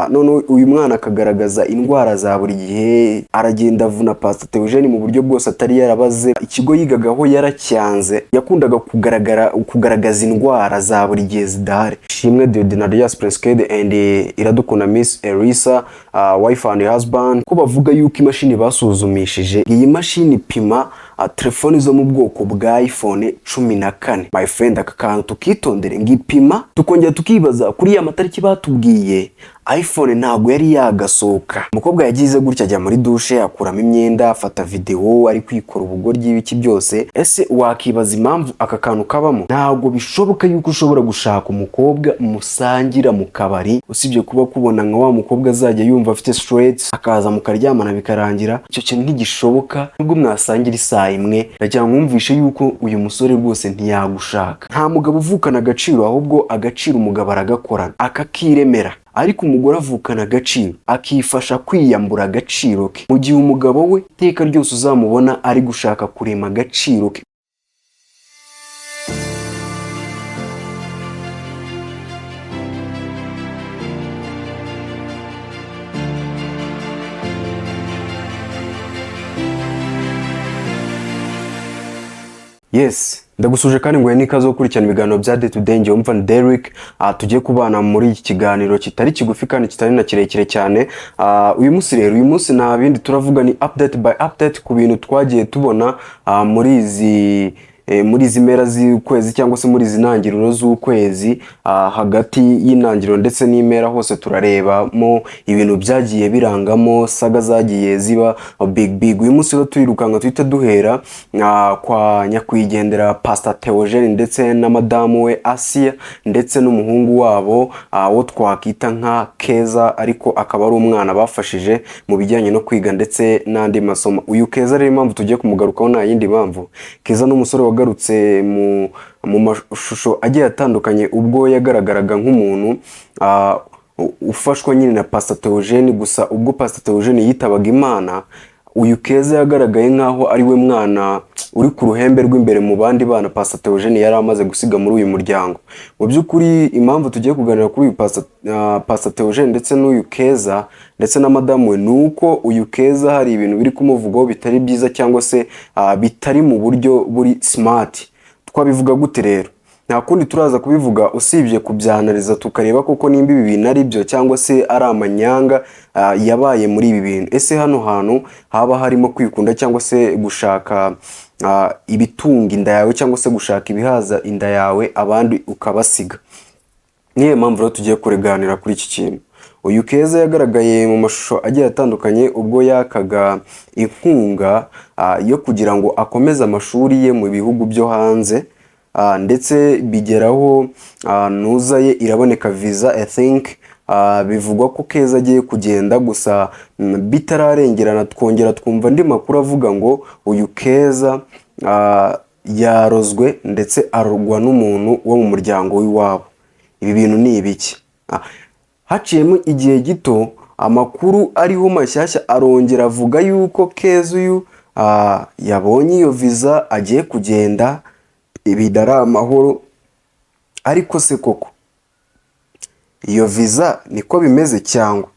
none uyu mwana akagaragaza indwara za buri gihe, aragenda avuna Pastor Theogene mu buryo bwose atari yarabaze. Ikigo yigagaho yaracyanze, yakundaga kugaragaza indwara za buri gihe zidahari. Shimwe Deodinarius Prince Kid and Iradukunda Miss Elisa, wife and husband, ko bavuga yuko imashini basuzumishije, iyi mashini ipima telefoni zo mu bwoko bwa iPhone 14. My friend, aka kantu tukitondere, ngipima tukongera tukibaza kuri ya matariki batubwiye iPhone ntabwo yari yagasohoka. Umukobwa yagize gutya, ajya muri douche, akuramo imyenda, afata video, ari kwikora ubugoryi ibiki byose. Ese wakibaza impamvu aka kantu kabamo? Ntabwo bishoboka yuko ushobora gushaka umukobwa musangira mu kabari, usibye kuba kubona nka wa mukobwa azajya yumva afite stress akaza mukaryamana bikarangira. Icyo kintu ntigishoboka. Nubwo mwasangira isaha imwe, ndagira mwumvishe yuko uyu musore rwose ntiyagushaka. Nta mugabo uvukana agaciro, ahubwo agaciro umugabo aragakorana akakiremera. Ariko umugore avukana agaciro, akifasha kwiyambura agaciro ke, mu gihe umugabo we iteka ryose uzamubona ari gushaka kurema agaciro ke. Yes, ndagusuje kandi ngo nikazo gukurikirana ibiganiro bya Day to Day. Njye umva Derek, tugiye kubana muri iki kiganiro kitari kigufi kandi kitari na kirekire cyane. Uyu munsi nta bindi turavuga, ni update by update ku bintu twagiye tubona muri izi mpera z'ukwezi cyangwa se muri izi ntangiriro z'ukwezi. Hagati y'intangiriro ndetse n'impera hose turarebamo ibintu byagiye birangamo, saga zagiye ziba big. Uyu munsi rero turirukanga tuhita duhera kwa nyakwigendera Pastor Theogene ndetse na madamu we Asia ndetse n'umuhungu wabo wo twakita nka Keza, ariko akaba ari umwana bafashije mu bijyanye no kwiga ndetse n'andi masomo. Uyu Keza rero impamvu tugiye kumugarukaho nta yindi mpamvu. Keza n'umusore wagarutse mu mashusho agiye atandukanye, ubwo yagaragaraga nk'umuntu ufashwa nyine na Pastor Theogene. Gusa ubwo Pastor Theogene yitabaga Imana, uyu Keza yagaragaye nkaho ari we mwana uri ku ruhembe rw'imbere mu bandi bana Pastor Theogene yari amaze gusiga muri uyu muryango. Mu by'ukuri impamvu tugiye kuganira kuri uyu Pastor Theogene ndetse n'uyu Keza ndetse na madamu we, nuko uyu Keza hari ibintu biri kumuvugaho bitari byiza cyangwa se bitari mu buryo buri smart. Twabivuga gute rero? Nta kundi turaza kubivuga usibye kubyanaliza tukareba koko nimba ibi bintu ari byo cyangwa se ari amanyanga yabaye muri ibi bintu. Ese hano hantu haba harimo kwikunda cyangwa se gushaka ibitunga inda yawe cyangwa se gushaka ibihaza inda yawe abandi ukabasiga? Niyo mpamvu rero tugiye kureganira kuri iki kintu. Uyu Keza yagaragaye mu mashusho agiye atandukanye ubwo yakaga inkunga yo kugira ngo akomeze amashuri ye mu bihugu byo hanze, ndetse bigeraho nuza ye iraboneka visa. I think bivugwa ko Keza agiye kugenda, gusa bitararengerana twongera twumva andi makuru avuga ngo uyu Keza yarozwe ndetse arogwa n'umuntu wo mu muryango w'iwabo. Ibi bintu ni ibiki? Haciyemo igihe gito amakuru ariho mashyashya arongera avuga yuko Keza uyu yabonye iyo visa agiye kugenda, ibidari amahoro. Ariko se koko iyo visa niko bimeze cyangwa?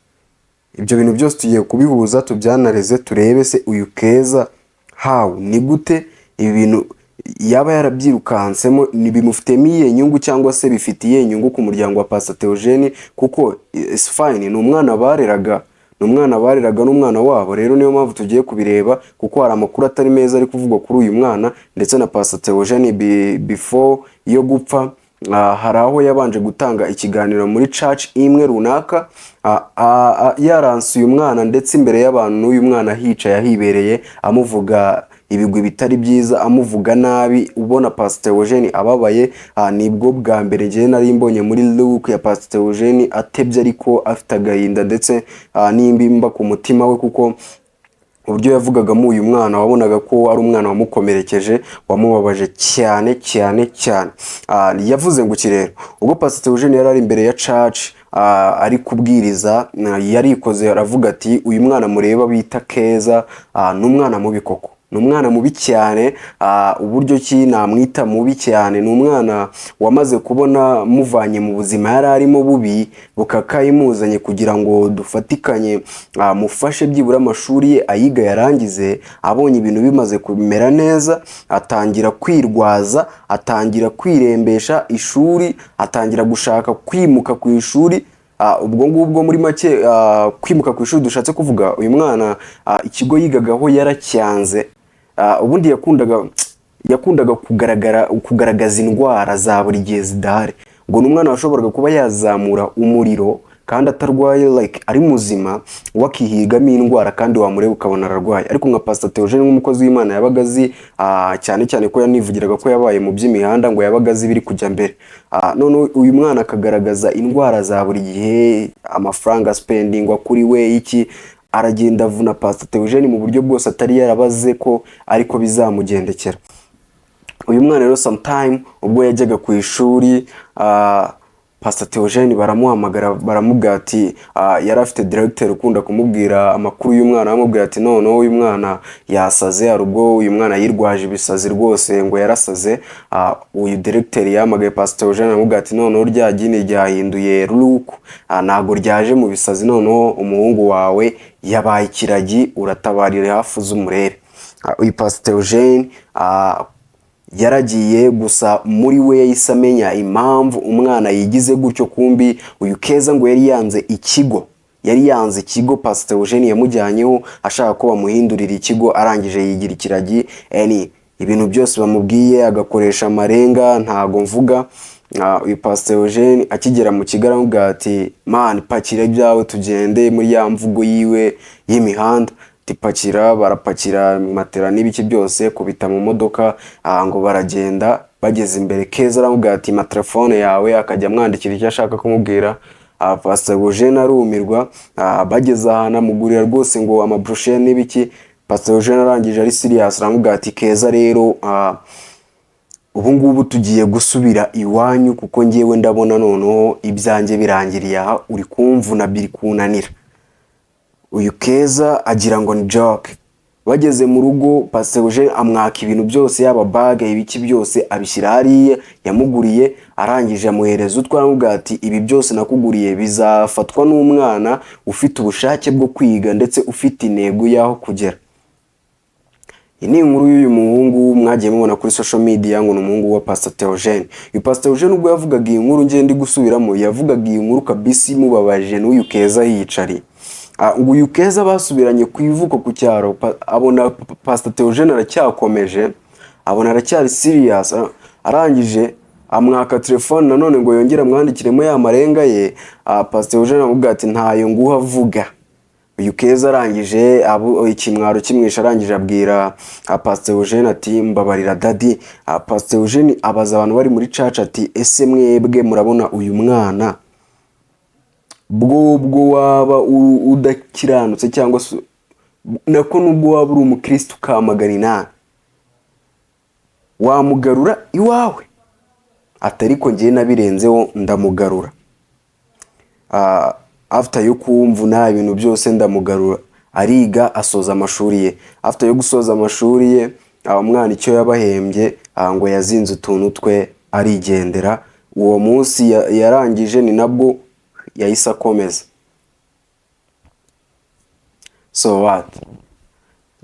Ibyo bintu byose tugiye kubihuza tubyanarize turebe se uyu Keza ni gute ibi bintu yaba yarabyirukansemo, bimufitemo iyihe nyungu cyangwa se bifitiye inyungu ku muryango wa Pastor Theogene? Kuko it's fine, ni umwana bareraga n'umwana wabo. Rero niyo mpamvu tugiye kubireba, kuko hari amakuru atari meza ari kuvugwa kuri uyu mwana ndetse na Pastor Theogene. Before yo gupfa, hari aho yabanje gutanga ikiganiro muri church imwe runaka, yaransuye umwana ndetse imbere y'abantu, n'uyu mwana hicaye ahibereye amuvuga ibigwi bitari byiza, amuvuga nabi, ubona Pastor Theogene ababaye. Nibwo bwa mbere ngiye nari mbonye muri look ya Pastor Theogene atebye ariko afite agahinda ndetse n'imbimba ku mutima we, kuko uburyo yavugagamo uyu mwana wabonaga ko ari umwana wamukomerekeje, wamubabaje cyane. Yavuze ngo iki rero? Ubwo Pastor Theogene yari ari imbere ya church ari kubwiriza, yarikoze aravuga ati uyu mwana mureba bita Keza n'umwana mubi koko. ni umwana mubi cyane. Uburyo ki namwita mubi cyane, ni umwana wamaze kubona muvanye mu buzima yari arimo bubi bukakayimuzanye kugira ngo dufatikanye mufashe byibura amashuri ye ayiga yarangize. Abonye ibintu bimaze kumera neza, atangira kwirwaza, atangira kwirembesha ishuri, atangira gushaka kwimuka ku ishuri. Ubwo ngubwo muri make kwimuka ku ishuri dushatse kuvuga uyu mwana ikigo yigagaho yaracyanze. Ubundi yakundaga kugaragaza indwara za buri gihe zidahari. Ngo n'umwana washoboraga kuba yazamura umuriro kandi atarwaye, like ari muzima, wakihigamo indwara kandi wamureba ukabona ararwaye. Ariko nka Pastor Theogene nk'umukozi w'Imana yabaga azi cyane cyane ko yanivugiraga ko yabaye mu by'imihanda, ngo yabaga azi biri kujya mbere. None uyu mwana akagaragaza indwara za buri gihe, amafaranga spending kuri we iki, aragenda avuna Pastor Theogene mu buryo bwose atari yarabaze ko ariko bizamugendekera. Uyu mwana rero sometime ubwo yajyaga ku ishuri, Pastor Theogene baramuhamagara baramubwira ati yari afite director ukunda kumubwira amakuru y'umwana, amubwira ati none uyu mwana yasaze, hari ubwo uyu mwana yirwaje ibisazi rwose ngo yarasaze. Uyu director yamagaye Pastor Theogene amubwira ati none rya gini ryahinduye look, ntago ryaje mu bisazi, none umuhungu wawe yabaye ikiragi, uratabarire hafu z'umurere. Uyu Pastor Theogene yaragiye, gusa muri we yahise amenya impamvu umwana yigize gutyo. Kumbi uyu Keza ngo yari yanze ikigo Pastor Theogene yamujyanyeho ashaka ko bamuhindurira ikigo, arangije yigira ikiragi. Ibintu byose bamubwiye agakoresha amarenga, ntago mvuga. Uyu Pastor Theogene akigera mu kigo aramubwira ati man, pakira ibyawe tugende, muri ya mvugo yiwe y'imihanda. Tipakira, barapakira matera n'ibiki byose, kubita mu modoka, ngo baragenda. Bageze imbere Keza aramubwira ati ma telefone yawe, akajya amwandikira icyo ashaka kumubwira. Pastor Theogene arumirwa. Bageze ahantu amugurira rwose ngo amabrochure n'ibiki. Pastor Theogene arangije ari serious aramubwira ati Keza rero ubu ngubu tugiye gusubira iwanyu kuko ngiyewe ndabona noneho ibyanjye birangiriye aha, uri kumvuna biri kunanira. Uyu Keza agira ngo ni joke. Bageze mu rugo Pastor Theogene amwaka ibintu byose, yaba bag ibiki byose abishyira hariya yamuguriye. Arangije amuhereza utwaramubwira ati ibi byose nakuguriye bizafatwa n'umwana ufite ubushake bwo kwiga ndetse ufite intego yaho kugera. Iyi ni inkuru y'uyu muhungu mwagiye mubona kuri social media ngo ni umuhungu wa Pastor Theogene. Uyu Pastor Theogene ubwo yavugaga iyi nkuru, ngende gusubiramo, yavugaga iyi nkuru kabisa imubabaje n'uyu Keza yiyicariye. Uyu Keza basubiranye ku ivuko ku cyaro, abona Pastor Theogene aracyakomeje, abona aracyari serious. Arangije amwaka telefone nanone ngo yongere amwandikiremo ya marenga ye. Pastor Theogene amubwira ati ntayo nguha vuga. Uyu Keza arangije ikimwaro kimwisha, arangije abwira Pastor Theogene ati mbabarira daddy. Pastor Theogene abaza abantu bari muri church ati ese mwebwe murabona uyu mwana bwo waba udakiranutse cyangwa nako nubwo waba uri umukristo kamagana wamugarura iwawe? Atariko ngiye nabirenzeho ndamugarura. After yo kumvuna ibintu byose ndamugarura. Ariga asoza amashuri ye. After yo gusoza amashuri ye, umwana icyo yabahembye ngo yazinze utuntu twe arigendera. Uwo munsi yarangije ni nabwo yahise akomeza. So what?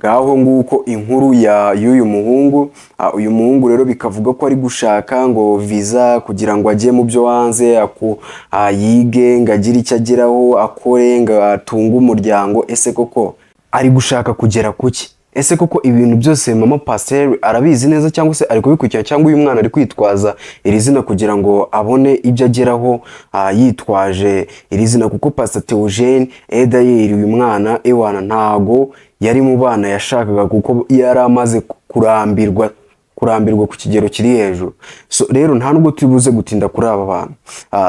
Ngaho nguko inkuru y'uyu muhungu. Uyu muhungu rero bikavuga ko ari gushaka ngo visa kugira ngo ajye mu byo hanze, yige ngagire icyo ageraho, akore ngatunga umuryango. Ese koko ari gushaka kugera kuki? Ese koko ibintu byose mama Pastor arabizi neza cyangwa se ari kubikurikira, cyangwa uyu mwana ari kwitwaza iri zina kugira ngo abone ibyo ageraho yitwaje iri zina? Kuko Pastor Theogene Edayeri uyu mwana ewana ntago yari mu bana yashakaga, kuko yari amaze kurambirwa ku kigero kiri hejuru. So rero nta nubwo tubuze gutinda kuri aba bantu.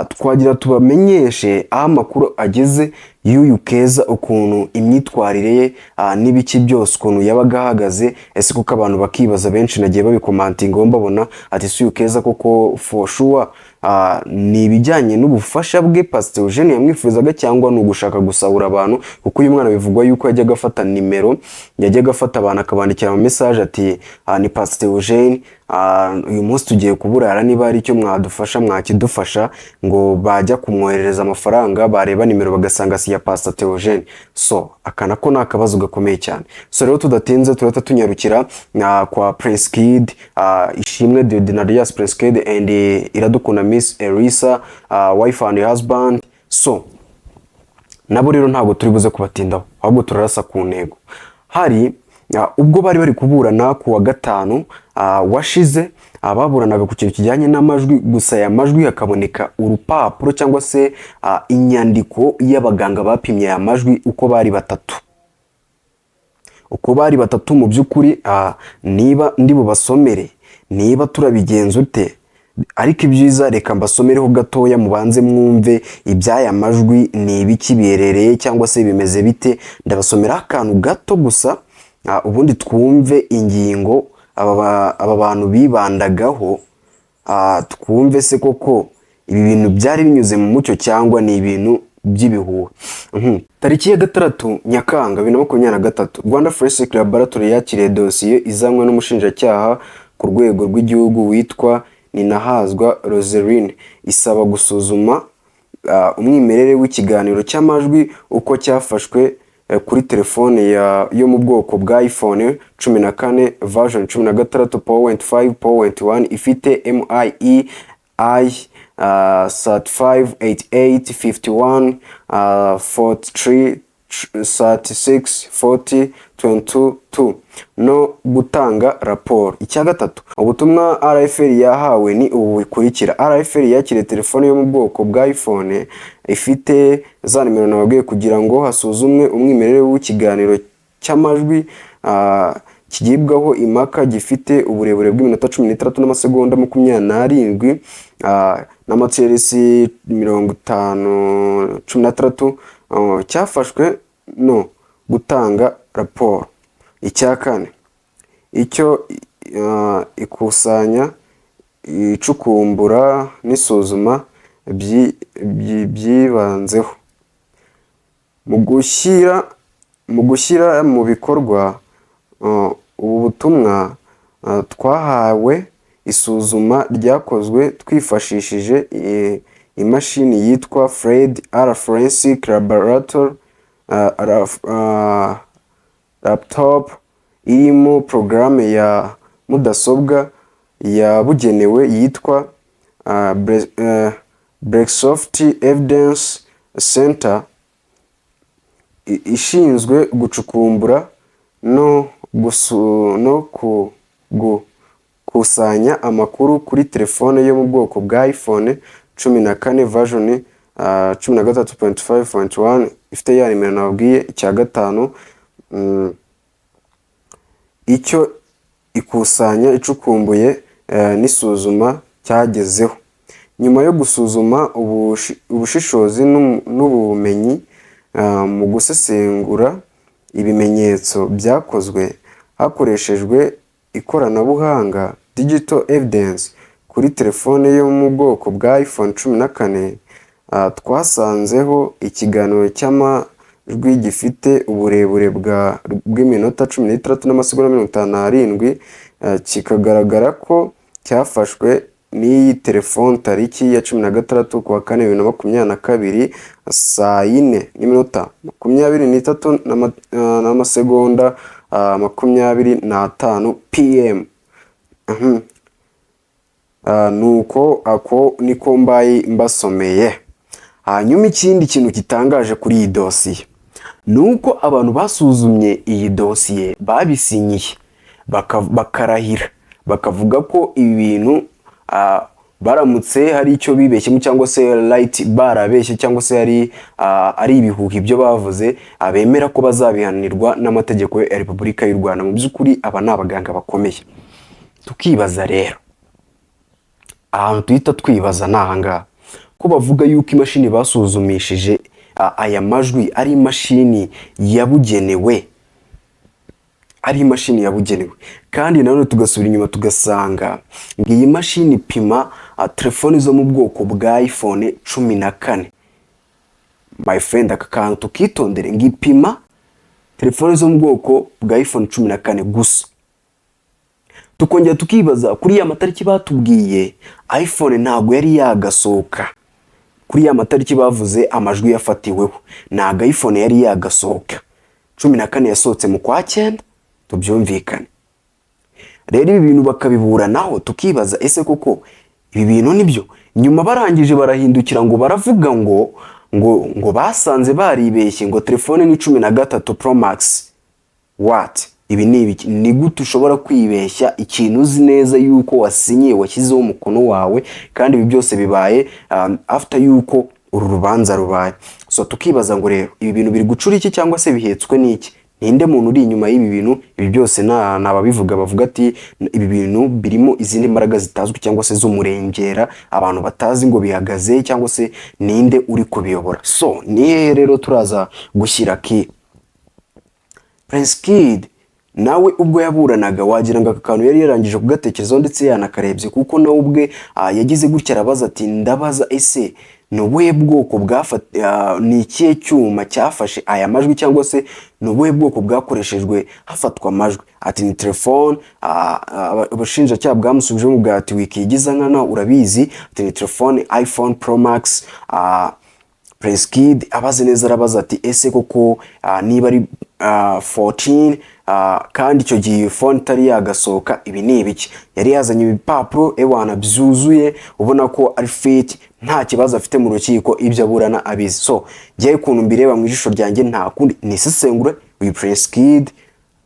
Twagira tubamenyeshe aho amakuru ageze y'uyu Keza ukuntu imyitwarire ye n'ibiki byose ukuntu yabaga ahagaze. Ese kuko abantu bakibaza, benshi nagiye babikomantinga mbabona ati si uyu Keza koko for sure ni ibijyanye n'ubufasha bwe Pastor Eugene yamwifuzaga cyangwa ni ugushaka gusahura abantu, kuko uyu mwana bivugwa yuko yajyaga afata nimero, yajyaga afata abantu akabandikira mu message ati ni Pastor Eugene, uyu munsi tugiye kuburara, niba ari icyo mwadufasha mwakidufasha, ngo bajya kumwoherereza amafaranga bareba nimero bagasanga si ya Pastor Eugene. So akana ko nakabazo gakomeye cyane. So rero tudatinze turata tunyarukira kwa Prince Kid, Ishimwe Diodinarius Prince Kid and Iradukunda Miss Elisa, wife and husband. So nabo rero ntabwo turi buze kubatindaho, ahubwo turarasa ku ntego. Hari ubwo bari kuburana ku wa gatanu washize, baburanaga ku kintu kijyanye n'amajwi, gusa ya majwi hakaboneka urupapuro cyangwa se inyandiko y'abaganga bapimye aya majwi uko bari batatu mu by'ukuri. Niba ndi bubasomere, niba turabigenza ute, ariko ibyiza reka mbasomereho gatoya mubanze mwumve iby'aya majwi ni ibiki biherereye cyangwa se bimeze bite. Ndabasomera akantu gato gusa, ubundi twumve ingingo aba bantu bibandagaho, twumve se koko ibi bintu byari binyuze mu mucyo cyangwa ni ibintu by'ibihuha. Tariki ya 6 Nyakanga 2023 Rwanda Forensic Laboratory yakiriye dosiye izanwe n'umushinjacyaha ku rwego rw'igihugu witwa Ninahazwa Roseline, isaba gusuzuma umwimerere w'ikiganiro cy'amajwi uko cyafashwe kuri telefone yo mu bwoko bwa iPhone 14 version 16.5.1 ifite MIEI SAT58851 43 36 40 22 no gutanga raporo. Icya gatatu, ubutumwa RFL yahawe ni ubu bikurikira. RFL yakiriye telefone yo mu bwoko bwa iPhone ifite za nimero nababwiye kugira ngo hasuzumwe umwimerere w'ikiganiro cy'amajwi kigibwaho impaka gifite uburebure bw'iminota 13 n'amasegonda 27 n'amaterisi 50 cyafashwe no gutanga raporo. Icya kane, icyo ikusanya icukumbura n'isuzuma byibanzeho mu gushyira mu bikorwa ubu butumwa twahawe. Isuzuma ryakozwe twifashishije imashini yitwa Fred R Forensic Laboratory laptop irimo programme ya mudasobwa yabugenewe yitwa Breaksoft Evidence Center, ishinzwe gucukumbura no kusanya amakuru kuri telefone yo mu bwoko bwa iPhone 14 version 13.5.1 ifite ya nimero nababwiye. Icya gatanu, icyo ikusanya icukumbuye n'isuzuma cyagezeho. Nyuma yo gusuzuma ubushishozi n'ubumenyi mu gusesengura ibimenyetso byakozwe hakoreshejwe ikoranabuhanga digital evidence kuri telefone yo mu bwoko bwa iPhone 14, twasanzeho ikiganiro cy'amajwi gifite uburebure bw'iminota 13 n'amasegonda 57, kikagaragara ko cyafashwe n'iyi telefone tariki ya 16 kwa 4 2022 saa 4:23 n'amasegonda 25 PM. Nuko ako niko mbaye mbasomeye. Hanyuma ikindi kintu gitangaje kuri iyi dosiye nuko abantu basuzumye iyi dosiye babisinyiye bakarahira bakavuga ko ibi bintu baramutse hari icyo bibeshye cyangwa se right barabeshye cyangwa se ari ibihuha ibyo bavuze, abemera ko bazabihanirwa n'amategeko ya Repubulika y'u Rwanda. Mu by'ukuri aba ni abaganga bakomeye. Tukibaza rero, ahantu tuhita twibaza nahanga ko bavuga yuko imashini basuzumishije aya majwi ari imashini yabugenewe, kandi nanone tugasubira inyuma tugasanga iyi mashini ipima telefoni zo mu bwoko bwa iPhone 14. My friend, aka kantu tukitondere, ngipima telefoni zo mu bwoko bwa iPhone 14 gusa. Tukongera tukibaza kuri ya matariki batubwiye iPhone ntago yari yagasohoka, kuri ya matariki bavuze amajwi yafatiweho ntago iPhone yari yagasohoka. 14 yasohotse mu kwa 9, tubyumvikane. Rero ibi bintu bakabiburanaho tukibaza ese koko ibi bintu nibyo? Nyuma barangije barahindukira ngo baravuga ngo basanze baribeshye ngo telefone ni 13 Pro Max. What? Ibi ni ibiki? Ni gute ushobora kwibeshya ikintu uzi neza yuko wasinyiye, washyizeho umukono wawe, kandi ibi byose bibaye after yuko uru rubanza rubaye. So tukibaza ngo rero ibi bintu biri gucura iki cyangwa se bihetswe n'iki? Ninde muntu uri inyuma y'ibi bintu? Ibi byose nababivuga bavuga ati ibi bintu birimo izindi mbaraga zitazwi cyangwa se z'umurengera abantu batazi ngo bihagaze, cyangwa se ninde uri kubiyobora. So ni rero turaza gushyira ki Prince Kid nawe ubwo yaburanaga wagira ngo akakantu yari yarangije kugatekerezaho ndetse yanakarebye, kuko nawe ubwe yagize gutya arabaza ati ndabaza ese nubuhe bwoko ni ikihe cyuma cyafashe aya majwi, cyangwa se nubuhe bwoko bwakoreshejwe hafatwa amajwi? Ati ni telefone. Abashinjacyaha bwamusubije mu bwati wikigiza nkana urabizi, ati ni telefone iPhone Pro Max. Prince Kid abaze neza arabaza ati ese koko niba ari 14 kandi icyo gihe phone tari yagasohoka ibi ni ibiki? Yari yazanye ibipapuro ewana byuzuye ubona ko ari fit, nta kibazo afite mu rukiko, ibyo aburana abizi. So giye kuntu mbireba mu ijisho ryanjye nta kundi nisesengure uyu Prince Kid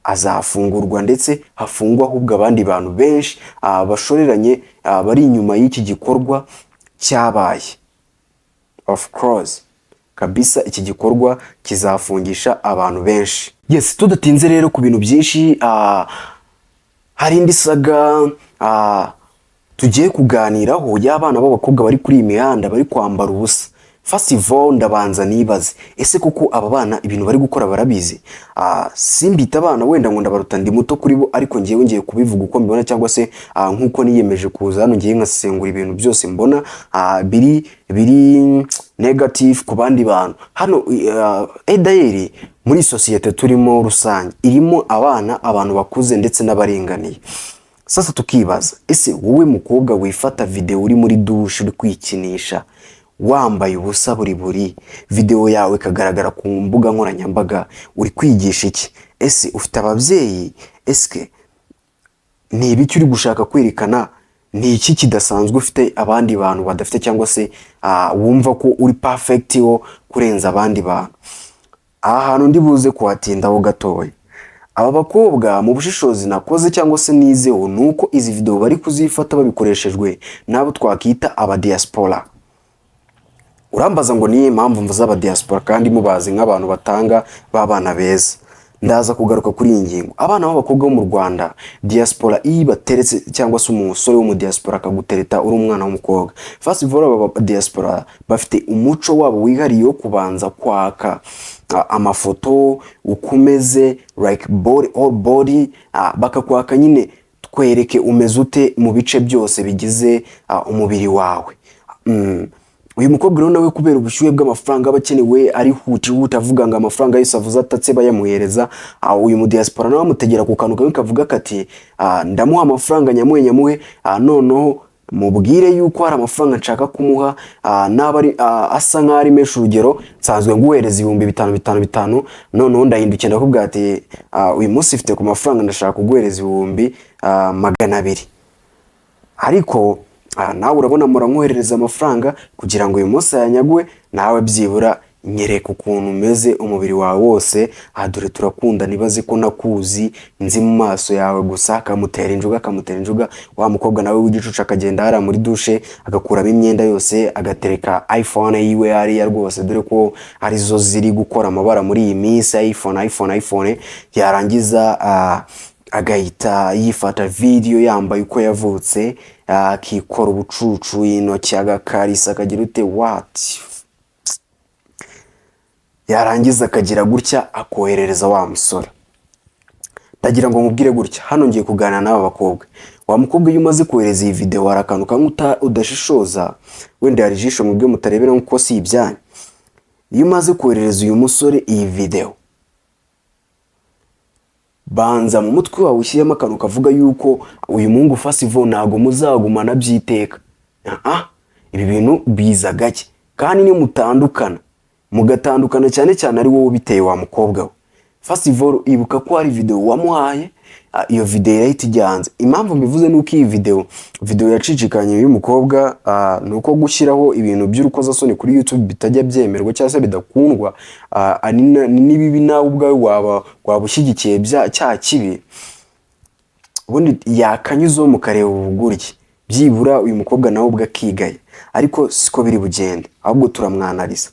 azafungurwa, ndetse hafungwa ahubwo abandi bantu benshi bashoreranye bari inyuma y'iki gikorwa cyabaye. Of course kabisa iki gikorwa kizafungisha abantu benshi. Yes, tudatinze rero ku bintu byinshi, hari indi saga tugiye kuganiraho y'abana b'abakobwa bari kuri imihanda bari kwambara ubusa. First of all ndabanza nibaze ese koko aba bana ibintu bari gukora barabizi? Simbita abana wenda ngo ndabaruta ndi muto kuri bo, ariko ngiye kubivuga uko mbibona, cyangwa se nkuko niyemeje kuza hano ngiye nkasengura ibintu byose mbona biri negative ku bandi bantu. Hano edayeri muri societe turimo rusange irimo abantu bakuze ndetse n'abaringaniye. Sasa tukibaza ese wowe mukobwa wifata video uri muri douche uri kwikinisha wambaye ubusa buri video yawe kagaragara ku mbuga nkoranyambaga, uri kwigisha iki? Ese ufite ababyeyi? Eske ni ibiki uri gushaka kwerekana? Ni iki kidasanzwe ufite abandi bantu badafite, cyangwa se wumva ko uri perfect yo kurenza abandi bantu? Ahantu ndi buze kuhatindaho gatoya. Aba bakobwa mu bushishozi nakoze cyangwa se nizeho nuko izi video bari kuzifata babikoreshejwe nabo twakita aba diaspora. Urambaza ngo niye impamvu mvuza aba diaspora kandi mubazi nk'abantu batanga babana beza? Ndaza kugaruka kuri iyi ngingo. Abana b'abakobwa bo mu Rwanda diaspora iyi bateretse, cyangwa se umusore wo mu diaspora akagutereta uri umwana w'umukobwa, first of all aba diaspora bafite umuco wabo wihariye wo kubanza kwaka amafoto ukomeze like body bakakwaka nyine twereke umeze ute mu bice byose bigize umubiri wawe. Uyu mukobwa rero nawe kubera ubushyuhe bw'amafaranga abakenewe ari huti avuga ngo amafaranga yose avuze atatse bayamuhereza, uyu mu diaspora nawe amutegera ku kantu kamwe kavuga kati ndamuha amafaranga nyamuhe noneho mubwire yuko hari amafaranga nshaka kumuha, nabari asa nk'ari mesha urugero nsanzwe nguhereza 5,500 noneho ndahindukira ndakubwira ati uyu munsi ifite ku mafaranga ndashaka kuguhereza 200,000. Ariko nawe urabona murankoherereza amafaranga kugira ngo uyu munsi yanyagwe, nawe byibura nyereka ukuntu umeze umubiri wawe wose, dore turakunda nibaze ko nakuzi nzi mu maso yawe gusa. Akamutera injuga wa mukobwa nawe w'igicucu akagenda hara muri douche agakuramo imyenda yose agatereka iPhone yiwe hariya rwose, dore ko arizo ziri gukora amabara muri iyi minsi, iPhone yarangiza agahita yifata video yambaye uko yavutse, akikora ubucucu intoki agakarisa akagira ute what. yarangiza akagira gutya akoherereza wa musore. Ndagira ngo mubwire gutya, hano ngiye kuganira n'aba bakobwa. Wa mukobwa iyo umaze kohereza iyi video hari kamwe udashishoza, wenda hari ijisho mubwe mutarebera nkuko si ibyanyu. Iyo umaze koherereza uyu musore iyi video, banza mu mutwe wawe ushyiremo akantu kavuga yuko uyu muhungu festival ntago muzagumana byiteka. Ibi bintu biza gake, kandi ni mugatandukana cyane cyane ari wowe biteye wa mukobwa we. Festival ibuka ko hari video wamuhaye, iyo video irahita ijyanze. Impamvu mbivuze nuko iyi video yacicikanye uyu mukobwa nuko gushyiraho ibintu by'urukozasoni kuri YouTube bitajya byemerwa cyangwa se bidakundwa, ni bibi nawe ubwawe wabushyigikiye cya kibi. Ubundi yakanyuzo mu kareba ubugurye, byibura uyu mukobwa nawe ubwo akigaye, ariko siko biri bugende, ahubwo turamwanaliza.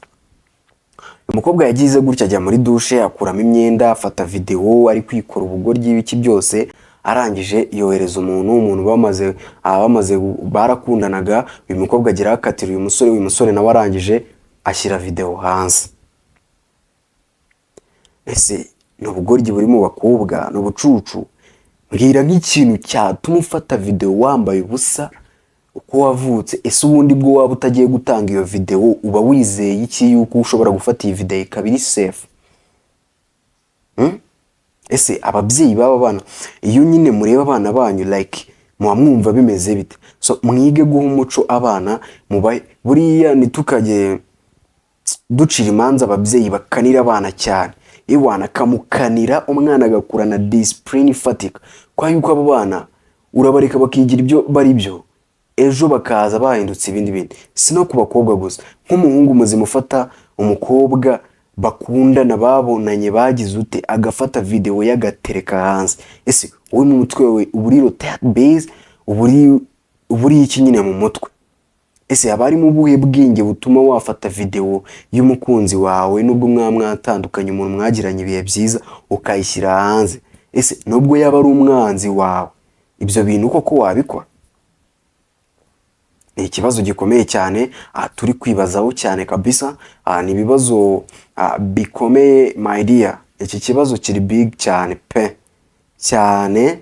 Umukobwa yagize gutya ajya muri douche akuramo imyenda, afata video ari kwikora ubugoryi ibiki byose, arangije yohereza umuntu bamaze barakundanaga. Uyu mukobwa agira akatira uyu musore nawe arangije ashyira video hanze. Ese no bugoryi buri mu bakobwa no bucucu, mbwira nk'ikintu cyatuma ufata video wambaye ubusa uko wavutse. Ese ubundi bwo waba utagiye gutanga iyo video uba wizeye iki yuko ushobora gufata iyi video ikabiri safe? Ese ababyeyi baba bana, iyo nyine mureba abana banyu like mwumva bimeze bite? So mwige guha umuco abana, buriya nitukajye ducira imanza ababyeyi bakanira abana cyane. Iwana kamukanira umwana agakurana discipline ifatika, kwa yuko abo bana urabareka bakigira ibyo bari byo, ejo bakaza bahindutse ibindi. Sino ku bakobwa gusa, nk'umuhungu muzima ufata umukobwa bakundana babonanye bagize ute agafata video yagatereka hanze. Ese wowe mu mutwe we uburi rotate base, uburi iki nyine mu mutwe? Ese abari mu buhe bwinge butuma wafata video y'umukunzi wawe nubwo mwatandukanye, umuntu mwagiranye ibihe byiza ukayishyira hanze? Ese nubwo yaba ari umwanzi wawe, ibyo bintu koko wabikora? Ni ikibazo gikomeye cyane turi kwibazaho cyane kabisa. Ni ibibazo bikomeye my dear. Iki kibazo kiri big cyane pe, cyane.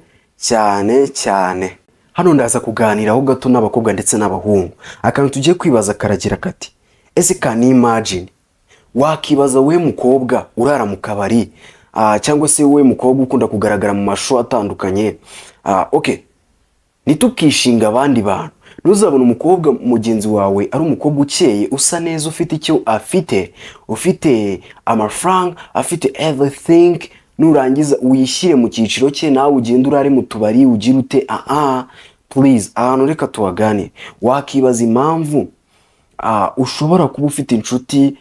Hano ndaza kuganiraho gato n'abakobwa ndetse n'abahungu. Akantu tugiye kwibaza karagira kati, ese can imagine wakibaza we mukobwa urara mu kabari, cyangwa se we mukobwa ukunda kugaragara mu mashow atandukanye, okay, nitukishinga abandi bantu, nuzabona umukobwa mugenzi wawe ari umukobwa ukeye, usa neza, ufite icyo ufite amafaranga, afite everything, nurangiza uyishyire mu cyiciro cye, nawe ugenda urare mu tubari ugira ute? Please, ahantu reka tuwagane. Wakibaza impamvu ushobora kuba ufite inshuti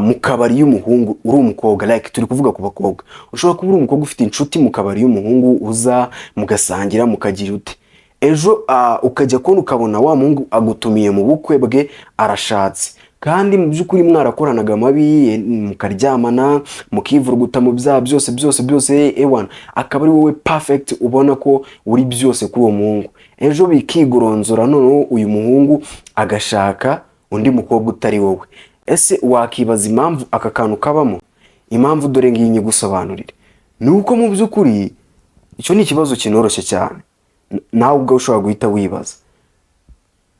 mu kabari y'umuhungu uri umukobwa, like turi kuvuga ku bakobwa. Ushobora kuba uri umukobwa ufite inshuti mu kabari y'umuhungu, uza mugasangira mukagira ute, ejo ukajya kubona ukabona wa muhungu agutumiye mu bukwe bwe, arashatse, kandi mu by'ukuri mwarakoranaga amabi, mukaryamana, mukivuruguta mu byaha byose, ewana akaba ari wowe perfect, ubona ko uri byose kuri uwo muhungu. Ejo bikigoronzora, noneho uyu muhungu agashaka undi mukobwa utari wowe. Ese wakibaza impamvu aka kantu kabamo? Impamvu dore ngiyi nyigusobanurire. Nuko mu by'ukuri icyo ni ikibazo kinoroshye cyane, nawe ubwo ushobora guhita wibaza.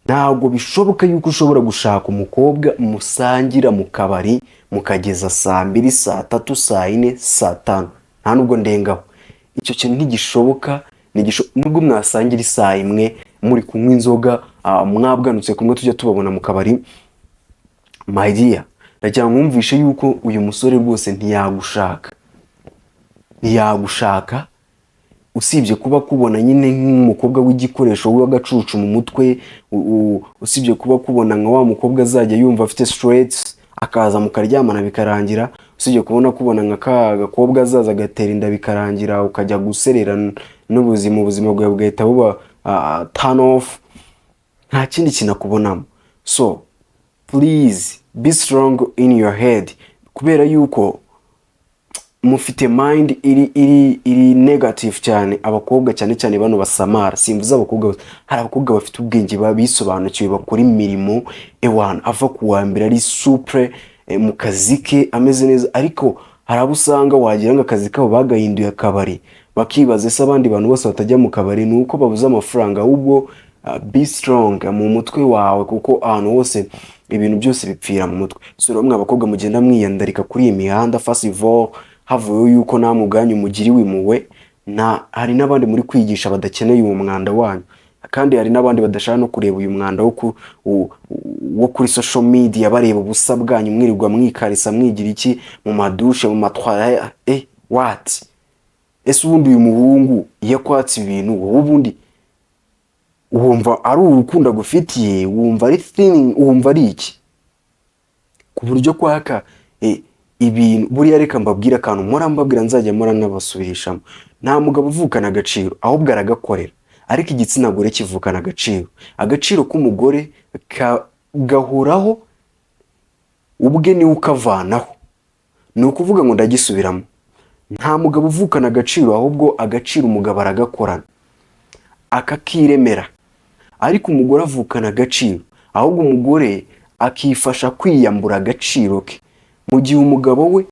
Ntabwo bishoboka yuko ushobora gushaka umukobwa musangira mu kabari mukageza saa 2, saa 3, saa 4, saa 5, nta nubwo ndengaho. Icyo kintu ntigishoboka. Nubwo mwasangira saa 1 muri kunywa inzoga, mwabwanutse kumwe tujya tubabona mu kabari, my dear, ndagira mwumvishe yuko uyu musore rwose ntiyagushaka, usibye kuba kubona nyine nk'umukobwa w'igikoresho w'agacucu mu mutwe, usibye kuba kubona nka wa mukobwa azajya yumva afite stress akaza mukaryamana bikarangira, usibye kubona nka gakobwa azaza agatera inda bikarangira, ukajya guserera n'ubuzima bwawe bugahita buba turn off, nta kindi kinakubonamo. So please be strong in your head, kubera yuko mufite mind iri negative cyane. Abakobwa cyane bano basamara, simvuze abakobwa, hari abakobwa bafite ubwenge babisobanukiwe, bakora imirimo ewana ava kuwambira ari super mu kazi ke ameze neza, ariko hari abo usanga wagira ngo akazi kabo bagahinduye akabari, bakibaza ese abandi bantu bose batajya mu kabari ni uko babuze amafaranga. Ahubwo be strong mu mutwe wawe, kuko ahantu hose ibintu byose bipfira mu mutwe. So rero mwa bakobwa mugenda mwiyandarika kuri iyi mihanda, first of all havuyeho yuko namwe ubwanyu mugiriwe impuhwe, hari n'abandi muri kwigisha badakeneye uwo mwanda wanyu, kandi hari n'abandi badashaka no kureba uyu mwanda wo kuri social media, bareba ubusa bwanyu mwirirwa mwikarisa mwigira iki mu madushe mu matwara. What? Ese ubundi uyu muhungu iyo akwatse ibintu wowe ubundi wumva ari urukundo gufitiye, wumva ari feeling, wumva ari iki ku buryo kwaka ibintu? Buriya reka mbabwira akantu mpora mbabwira, nzajya mpora nabasubirishamo. Nta mugabo uvukana agaciro, ahubwo aragakorera. Ariko igitsina gore kivukana agaciro. Agaciro k'umugore gahoraho, ubwe niwe ukavanaho. Ni ukuvuga ngo ndagisubiramo, nta mugabo uvukana agaciro, ahubwo agaciro umugabo aragakorana akakiremera. Ariko umugore avukana agaciro, ahubwo umugore akifasha kwiyambura agaciro ke. Mu gihe umugabo we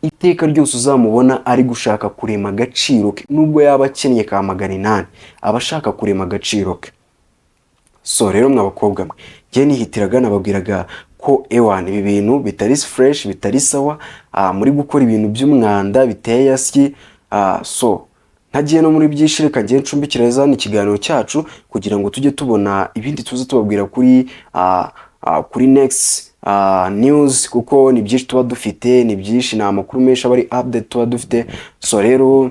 iteka ryose uzamubona ari gushaka kurema agaciro ke, nubwo yaba akennye ka $800 aba ashaka kurema agaciro ke. So rero mwa bakobwa mwe, njye nihitiraga nababwiraga ko ibi bintu bitari fresh, bitari sawa, muri gukora ibintu by'umwanda biteye asyi. So ntagiye no muri byinshi, reka ngiye ncumbikira za ikiganiro cyacu kugira ngo tujye tubona ibindi tuze tubabwira kuri next news, kuko ni byinshi tuba dufite, ni byinshi, na amakuru menshi aba ari update tuba dufite. So rero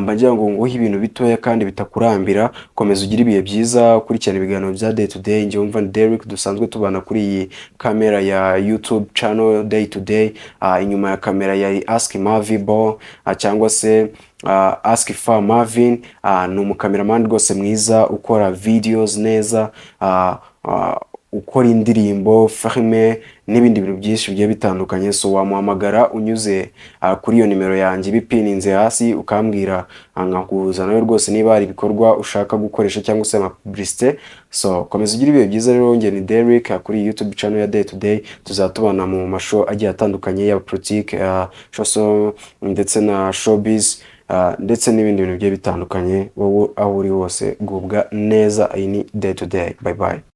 mbagira ngo nguhe ibintu bitoya kandi bitakurambira. Komeza ugire ibihe byiza, kurikirana ibiganiro bya Day to Day. Njye umva Derrick, dusanzwe tubana kuri iyi kamera ya YouTube channel Day to Day, inyuma ya kamera ya Ask Mavibo cyangwa se Ask for Marvin. Ni umukameraman rwose mwiza ukora videos neza, ukora indirimbo, filme n'ibindi bintu byinshi bigiye bitandukanye. So wamuhamagara unyuze kuri iyo nimero yanjye bipininze hasi, ukambwira nkakuza nawe rwose niba hari ibikorwa ushaka gukoresha cyangwa se publicité. So komeza ugire ibihe byiza rero. Njye ni Derrick kuri YouTube channel ya Day to Day. Tuzatubana mu mashow agiye atandukanye ya politique, show ndetse na showbiz, ndetse n'ibindi bintu bigiye bitandukanye. Wowe aho uri hose gubwa neza. Iyi ni Day to Day. Bye bye.